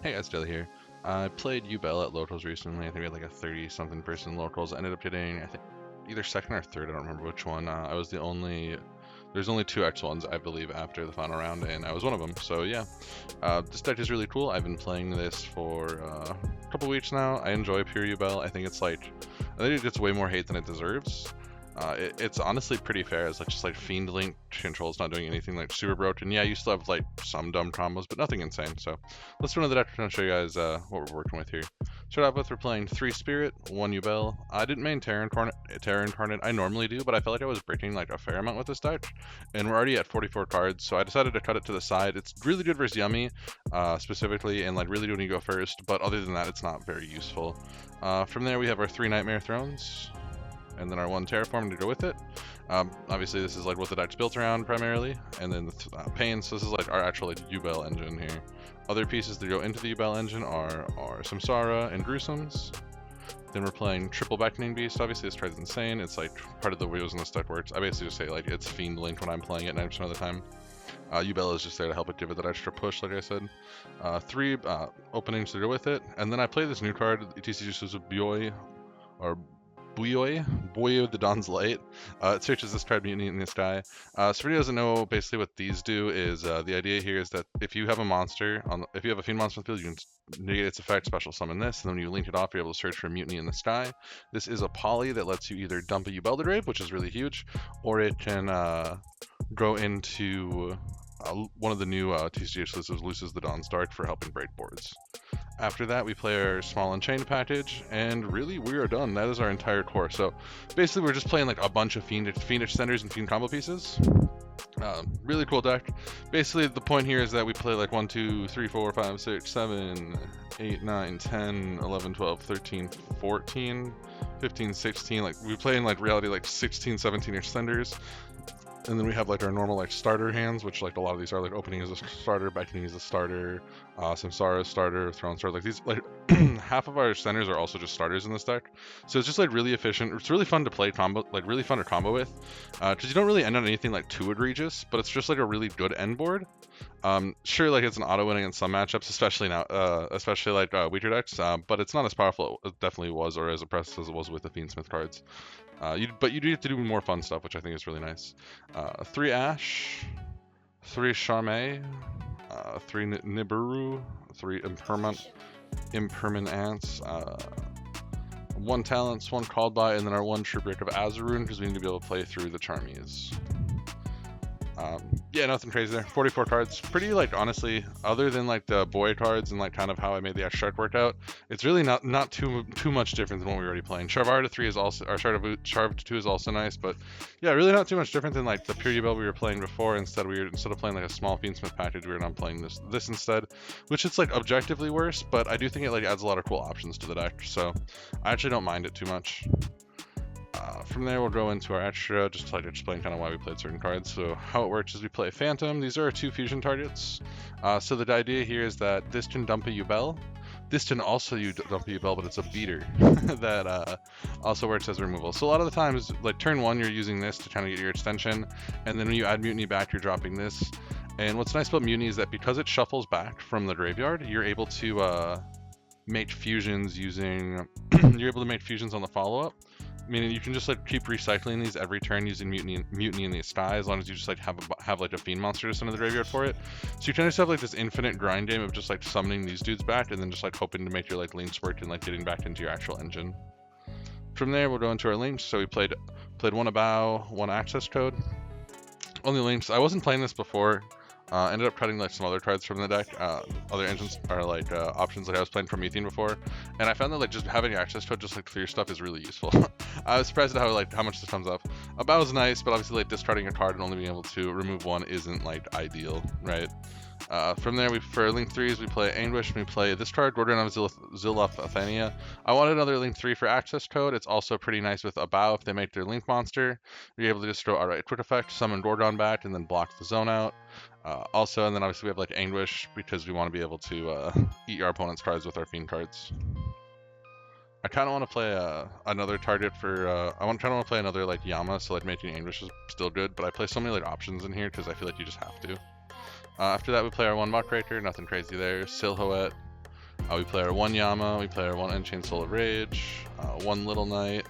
Hey guys, Jelly here. I played Yubel at locals recently. I think we had like a 30-something person locals. I ended up getting, I think, either second or third. I don't remember which one. I was the only. There's only two X1s, I believe, after the final round, and I was one of them. So yeah, this deck is really cool. I've been playing this for a couple weeks now. I enjoy pure Yubel. I think I think it gets way more hate than it deserves. It's honestly pretty fair. It's like just like Fiend Link controls not doing anything like super broken. Yeah, you still have like some dumb combos, but nothing insane. So let's run into the deck and show you guys what we're working with here. Start off with we're playing 3 Spirit, 1 Yubel. I didn't main Terra Incarnate. I normally do, but I felt like I was breaking like a fair amount with this deck, and we're already at 44 cards, so I decided to cut it to the side. It's really good versus Yummy, specifically, and like really when you go first, but other than that, it's not very useful. From there, we have our 3 Nightmare Thrones, and then our 1 Terraform to go with it. Obviously, this is like what the deck's built around primarily, and then the Pain, so this is like our actual like Yubel engine here. Other pieces that go into the Yubel engine are Samsara and Gruesomes. Then we're playing Triple Beckoning Beast. Obviously, this card's insane. It's like part of the wheels in this deck works. I basically just say like it's Fiend linked when I'm playing it 90% of the time. Yubel is just there to help it give it that extra push, like I said. 3 openings to go with it, and then I play this new card, ETC just Boy, or Boy of the Dawn's Light. It searches this card Mutiny in the Sky. So for anyone who doesn't know, basically what these do is the idea here is that if you have a monster, if you have a Fiend monster on the field, you can negate its effect, special summon this, and then when you link it off, you're able to search for Mutiny in the Sky. This is a poly that lets you either dump a Yubel to grave, which is really huge, or it can go into one of the new TCG exclusives, Looses the Dawn's Dark, for helping break boards. After that, we play our Small Unchained package, and really, we are done. That is our entire core. So basically, we're just playing like a bunch of Fiendish centers and Fiend combo pieces. Really cool deck. Basically, the point here is that we play like 1, 2, 3, 4, 5, 6, 7, 8, 9, 10, 11, 12, 13, 14, 15, 16. Like, we play in like reality like 16, 17-ish centers. And then we have like our normal like starter hands, which like a lot of these are like opening as a starter, beckoning as a starter, Samsara starter, throne starter. Like these, like half of our centers are also just starters in this deck. So it's just like really efficient. It's really fun to play combo, like really fun to combo with, because you don't really end on anything like too egregious, but it's just like a really good end board. Sure, like it's an auto win against some matchups, especially now, especially like weaker decks, but it's not as powerful as it definitely was, or as impressive as it was with the fiendsmith cards. But you do get to do more fun stuff, which I think is really nice. 3 Ash, 3 Charme, 3 Nibiru, 3 Impermanence, 1 Talents, 1 Called By, and then our 1 True Break of Azaroon, because we need to be able to play through the Charmies. Yeah, nothing crazy there. 44 cards. Pretty, like, honestly, other than, like, the boy cards and, like, kind of how I made the Ash Shark work out, it's really not too much different than what we were already playing. Sharvara 3 is also, or Sharv 2 is also nice, but, yeah, really not too much different than, like, the pure Yubel we were playing before. Instead of playing, like, a small Fiendsmith package, we were not playing this instead, which it's, like, objectively worse, but I do think it, like, adds a lot of cool options to the deck, so I actually don't mind it too much. From there, we'll go into our extra, just to like explain kind of why we played certain cards. So how it works is we play Phantom. These are our 2 fusion targets. So the idea here is that this can dump a Yubel. This can also dump a Yubel, but it's a beater that also works as removal. So a lot of the times, like turn 1, you're using this to kind of get your extension, and then when you add Mutiny back, you're dropping this. And what's nice about Mutiny is that because it shuffles back from the graveyard, you're able to make fusions using. You're able to make fusions on the follow-up. Meaning you can just like keep recycling these every turn using mutiny in the sky, as long as you just like have like a fiend monster to send to the graveyard for it. So you kind of just have like this infinite grind game of just like summoning these dudes back and then just like hoping to make your like links work and like getting back into your actual engine. From there, we'll go into our links. So we played 1 Abow, 1 Access Code. Only links. I wasn't playing this before. Ended up cutting like some other cards from the deck, other engines are like options that I was playing from Methane before, and I found that like just having access to it, just like clear stuff, is really useful. I was surprised at how much this comes up. About is nice, but obviously like discarding a card and only being able to remove 1 isn't like ideal, right? From there, for Link 3s, we play Anguish, and we play this card, Gordon of Zilloth Athenia. I wanted another Link 3 for Access Code. It's also pretty nice with Abow if they make their Link monster. You're able to just throw Alright Quick Effect, summon Gordon back, and then block the zone out. Also, and then obviously we have like Anguish, because we want to be able to eat our opponent's cards with our Fiend cards. I kind of want to play another target for, I kind of want to play another like Yama, so like making Anguish is still good, but I play so many like options in here because I feel like you just have to. After that, we play our 1 Muckraker, nothing crazy there. Silhouette, We play our 1 Yama, we play our 1 Enchained Soul of Rage, 1 Little Knight,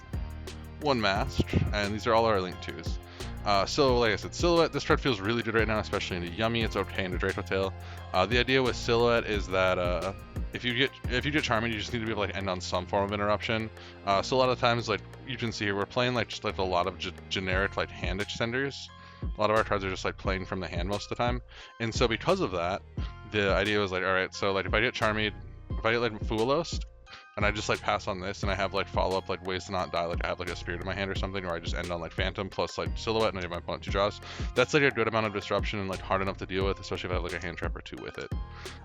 1 Masked, and these are all our Link 2s. So, like I said, Silhouette, this card feels really good right now, especially into Yummy. It's okay into Draco Tail. The idea with Silhouette is that if you get Charming, you just need to be able to like, end on some form of interruption. So a lot of times, like you can see here, we're playing like just like a lot of generic like hand extenders. A lot of our cards are just like playing from the hand most of the time, and so because of that, the idea was like, all right, so like if I get Charming, if I get like Fuolost, and I just like pass on this, and I have like follow up like ways to not die, like I have like a Spirit in my hand or something, or I just end on like Phantom plus like Silhouette, and I give my opponent 2 draws. That's like a good amount of disruption and like hard enough to deal with, especially if I have like a hand trap or 2 with it.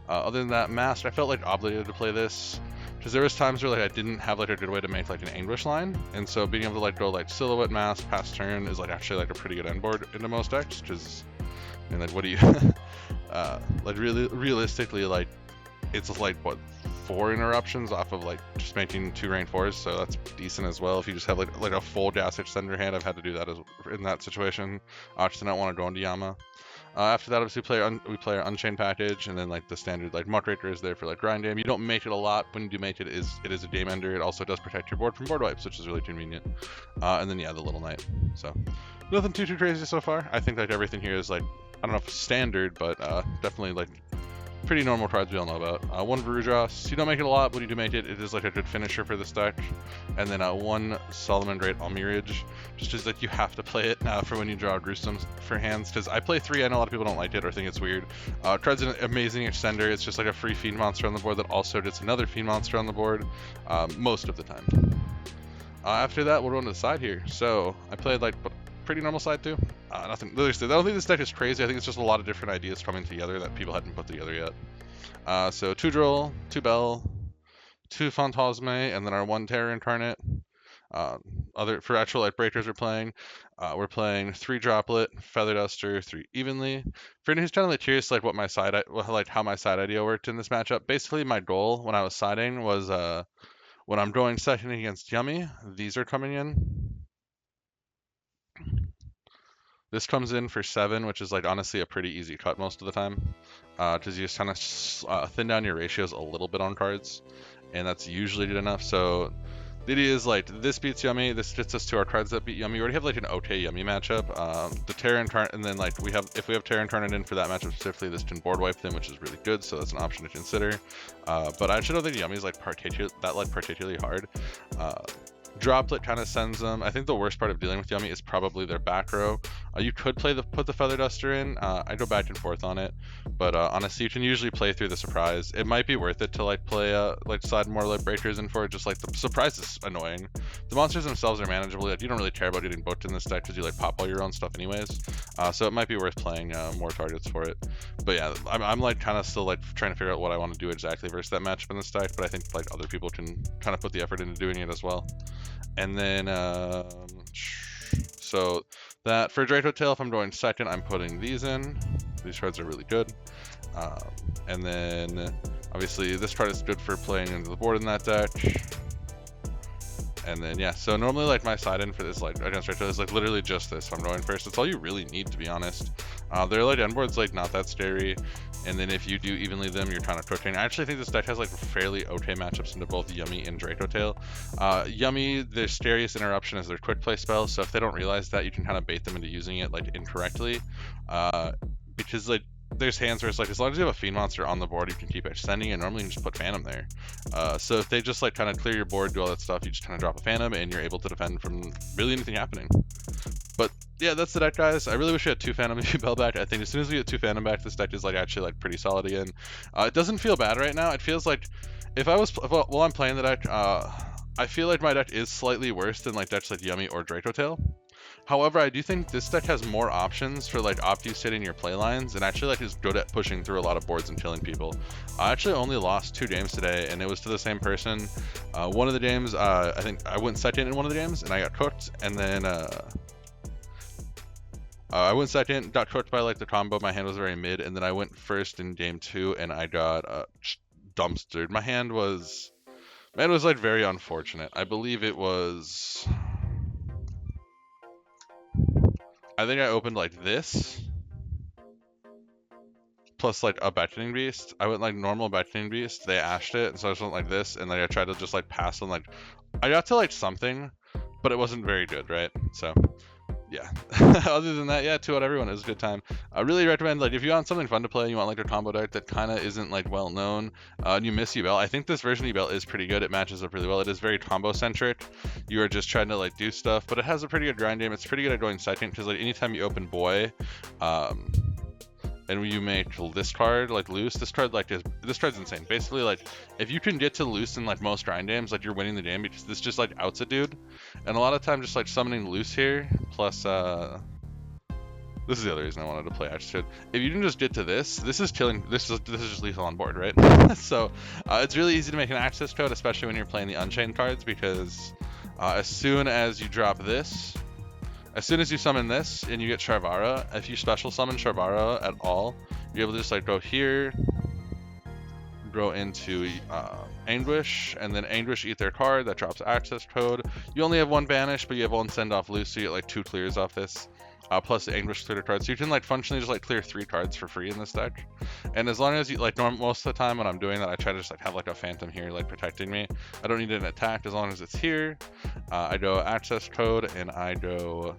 Other than that, Masked, I felt like obligated to play this because there was times where like I didn't have like a good way to make like an Anguish line, and so being able to like go like Silhouette, Mask, pass turn is like actually like a pretty good end board into most decks. Because I mean, like what do you like really realistically, like it's like what 4 interruptions off of like just making 2 rank 4s, so that's decent as well. If you just have like a full gas extender hand, I've had to do that in that situation. Just not want to go into Yama. After that, obviously we play our Unchained package, and then like the standard like Muckraker is there for like grind game. You don't make it a lot. When you do make it, it is a game ender. It also does protect your board from board wipes, which is really convenient. And then yeah, the Little Knight. So nothing too crazy so far. I think like everything here is like, I don't know if it's standard, but definitely like pretty normal cards we all know about. 1 Varudras, you don't make it a lot, but when you do make it, it is like a good finisher for this deck. And then 1 Solomon Great Almirage, just as like you have to play it for when you draw Gruesome for hands, because I play 3, I know a lot of people don't like it or think it's weird. Card's an amazing extender. It's just like a free Fiend monster on the board that also gets another Fiend monster on the board most of the time. After that, we'll go on to the side here. So I played like pretty normal side too. Nothing. I don't think this deck is crazy. I think it's just a lot of different ideas coming together that people hadn't put together yet. So 2 Droll, 2 Bell, 2 Phantasme, and then our 1 Terror Incarnate. For actual light breakers we're playing 3 Droplet, Feather Duster, 3 Evenly. For anyone who's kind of like curious like how my side idea worked in this matchup, basically my goal when I was siding was when I'm going second against Yummy, these are coming in. This comes in for 7, which is like honestly a pretty easy cut most of the time, because you just kind of thin down your ratios a little bit on cards, and that's usually good enough. So the idea is like this beats Yummy, this gets us to our cards that beat Yummy. We already have like an okay Yummy matchup. The Terra Incarnate, and then like if we have Terra Incarnate in for that matchup specifically, this can board wipe them, which is really good. So that's an option to consider. But I actually don't think Yummy's like particularly hard. Droplet kind of sends them. I think the worst part of dealing with Yummy is probably their back row. You could put the Feather Duster in. I go back and forth on it, but honestly, you can usually play through the surprise. It might be worth it to like play slide more light breakers in for it. Just like the surprise is annoying. The monsters themselves are manageable. Like you don't really care about getting booked in this deck because you like pop all your own stuff anyways. So it might be worth playing more targets for it. But yeah, I'm like kind of still like trying to figure out what I want to do exactly versus that matchup in this deck. But I think like other people can kind of put the effort into doing it as well. And then, so that for Draco Tail, if I'm going second, I'm putting these in. These cards are really good. And then, obviously, this card is good for playing into the board in that deck. And then, yeah, so normally, like, my side-in for this, like, against Draco is, like, literally just this. If I'm going first, it's all you really need, to be honest. Their, like, end board's, like, not that scary. And then if you do evenly them, you're kind of cooking. I actually think this deck has like fairly okay matchups into both Yummy and Draco Tail. Yummy, their scariest interruption is their quick play spell, so if they don't realize that, you can kind of bait them into using it like incorrectly. Because like there's hands where it's like as long as you have a Fiend monster on the board, you can keep extending, and normally you can just put Phantom there. So if they just like kind of clear your board, do all that stuff, you just kind of drop a Phantom, and you're able to defend from really anything happening. But yeah, that's the deck, guys. I really wish we had 2 Phantom Yubel back. I think as soon as we get 2 Phantom back, this deck is like actually like pretty solid again. It doesn't feel bad right now. It feels like while I'm playing the deck, I feel like my deck is slightly worse than like decks like Yummy or Draco Tail. However, I do think this deck has more options for like obfuscating your playlines, and actually like is good at pushing through a lot of boards and killing people. I actually only lost 2 games today, and it was to the same person. One of the games, I think I went second in one of the games, and I got cooked, and then I went second, got cooked by like the combo. My hand was very mid, and then I went first in game 2, and I got dumpstered. My hand was like very unfortunate. I believe it was. I think I opened like this, plus like a beckoning beast. I went like normal beckoning beast. They ashed it, so I just went like this, and then I tried to just like pass on like I got to like something, but it wasn't very good, right? So yeah. Other than that, yeah, 2 out everyone. It was a good time. I really recommend, like, if you want something fun to play, you want like a combo deck that kind of isn't like well known, and you miss Yubel. I think this version of Yubel is pretty good. It matches up really well. It is very combo centric. You are just trying to like do stuff, but it has a pretty good grind game. It's pretty good at going second because like anytime you open boy, and you make this card like loose, this card's insane. Basically, like if you can get to loose in like most grind games, like you're winning the game because this just like outs a dude. And a lot of time just like summoning loose here, plus this is the other reason I wanted to play Axe Toad. If you can just get to this is killing. This is just lethal on board, right? So it's really easy to make an Access Toad, especially when you're playing the Unchained cards, because as soon as you drop this. As soon as you summon this and you get Sharvara, if you special summon Sharvara at all, you're able to just like go here, go into Anguish, and then Anguish eat their card, that drops Access Code. You only have 1 banish, but you have 1 send off loose, so you get like 2 clears off this. Plus the Anguish clear card, so you can like functionally just like clear 3 cards for free in this deck. And as long as you like most of the time when I'm doing that, I try to just like have like a Phantom here like protecting me. I don't need an attack as long as it's here. I go Access Code and I go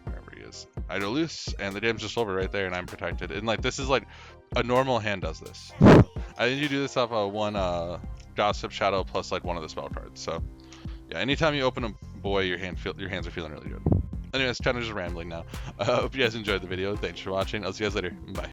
wherever he is. I go loose, and the game's just over right there, and I'm protected. And like this is like a normal hand does this. I think you do this off of 1 Gossip Shadow plus like 1 of the spell cards. So yeah, anytime you open a boy, your hands are feeling really good. Anyways, kind of just rambling now. I hope you guys enjoyed the video. Thanks for watching. I'll see you guys later. Bye.